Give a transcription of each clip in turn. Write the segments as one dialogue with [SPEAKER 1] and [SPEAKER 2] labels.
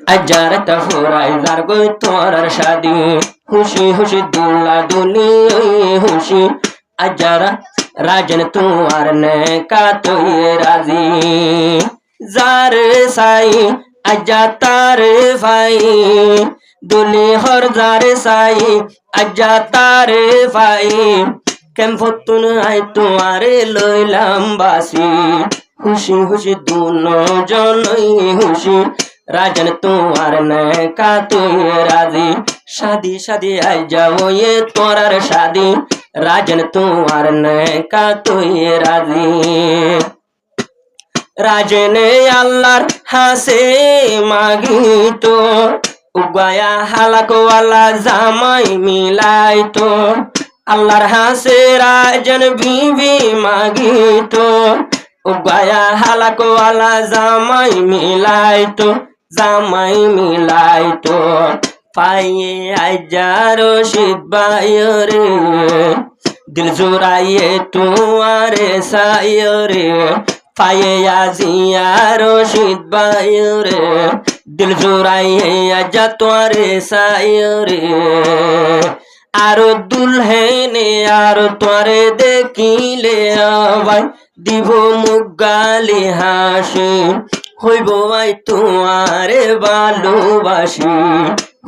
[SPEAKER 1] আজারটা ফুরাই যার গই তোরার শাদি খুশি খুশি দুলা দুলি খুশি আজারা রাজন তোমার নে কাতই রাজি যার সাই আজা তার ভাই দুলি হর যার সাই আজা তার ভাই কেমফতুন আই তোমারে লইলাম বাসি খুশি খুশি দুনো জনই খুশি রাজন তোমার নে কাতই রাজি শাদি শাদি আই যাও এ তোরার শাদি রাজন তোমার নে কাতই রাজি রাজনে আল্লাহর হাসে মাগিতো উগায়া হালাকওয়ালা জামাই মিলাইতো আল্লাহর হাসে রাজন বিবি মাগিতো উগায়া হালাকওয়ালা জামাই মিলাইতো পাইয়ে আইজার রশিদ বাইরে দিল জোড়াইয়ে তোমারে সাইরে পাইয়ে আজিয়া রশিদ বাইরে দিল জোড়াইয়ে আজা তোরে সাইরে আরো দুলহেনে আরো তোরে দেখিলে আবাই দিব মুগালি হাসি হইব ভাই তোমারে ভালোবাসি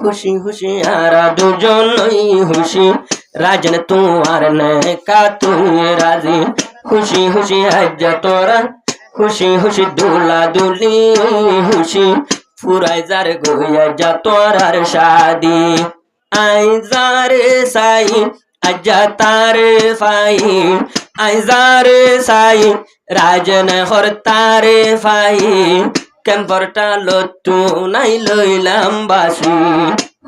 [SPEAKER 1] খুশি খুশি আরা দুজনই খুশি রাজন তোমার নে কাতই রাজি খুশি খুশি আজ্জা তোরা খুশি খুশি দুলা দুলি খুশি ফুরাই যার গইয়া যা তোরার শাদি আই যারে সাই আজ্জা তারে ফাই আই যারে সাই রাজন হর তারে ফাই কেম্পরটা লত্তু নাই লইলাম বাসি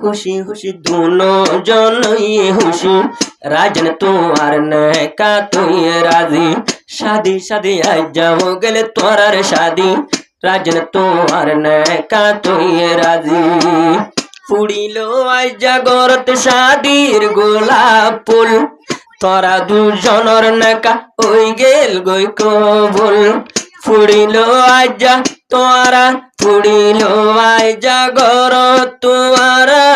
[SPEAKER 1] খুশি খুশি দুনো জনই খুশি রাজন তোমার নে কাতই রাজি শাদি শাদি আই যাও গেলে তোরার শাদি রাজন তোমার নে কাতই রাজি ফুড়িল আই জাগরত শাদির গোলাপ ফুল তোরা দুজনর নেকা ওই গেল গই কবুল ফুড়িল আইজা তোরা ফুড়িল আই জাগরত তোরা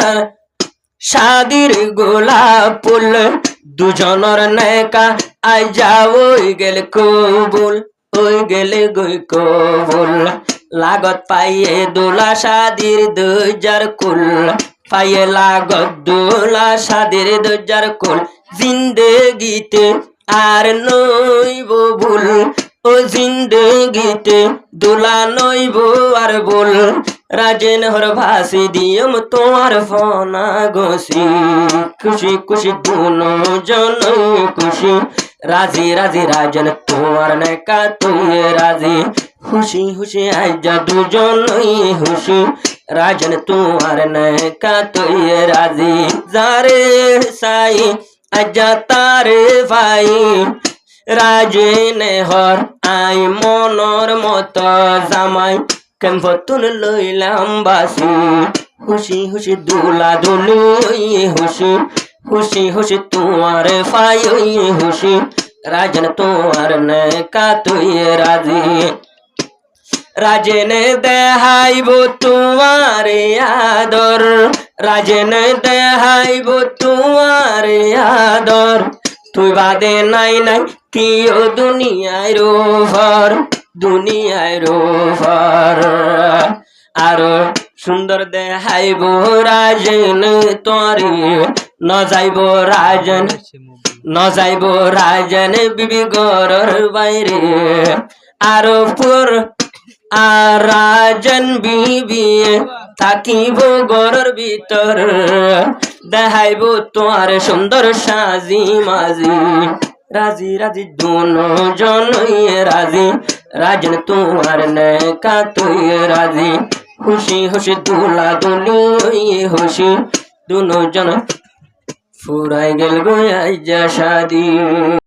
[SPEAKER 1] শাদির গোলাপ ফুল দুজনর নেকা আই যাও ওই গেল কবুল ওই গেলে গই কবুল লাগত পাইয়ে দোলা শাদির দুজার কুল পাইয়ে লাগত দোলা শাদির দুজার কুল জিন্দেগিতে আর নইব ভুল ও জিন্দেগিতে দোলা নইব আর ভুল রাজেন হর ভাসি দিয়ম তোমার ফনা গসি খুশি খুশি দুনো জনই খুশি রাজি রাজি রাজন তোমার নে কাতই রাজি খুশি খুশি আইজা দুজনই খুশি রাজন তোমার নে কাতই রাজি যারে সাই আজা তারে ভাই রাজেনে হর আই মনর মত জামাই কেমফতুন লইলাম বাসি খুশি খুশি দুলা দুলুই খুশি খুশি খুশি তোমার ফাই খুশি রাজন তোমার নে কাতই রাজি রাজেনে দেহাইব তোমারে আদর রাজেনে দেহাইব তোমারে আদর তুই বাদে নাই নাই কিও দুনিয়ায় রোভার আরো সুন্দর দেহাইব রাজন তোরে ন যাইব রাজন বিবি গরর বাইরে আরো পুর আর রাজন বিবি থাকিব গরর ভিতর দেখাইব তোমার সুন্দর সাজি মাজি রাজি রাজি দুনো জনই রাজি রাজন তোমার নে কাতই রাজি খুশি খুশি দুলা দুলি খুশি দুনো জন ফুরাই গেল গো আইজা শাদি।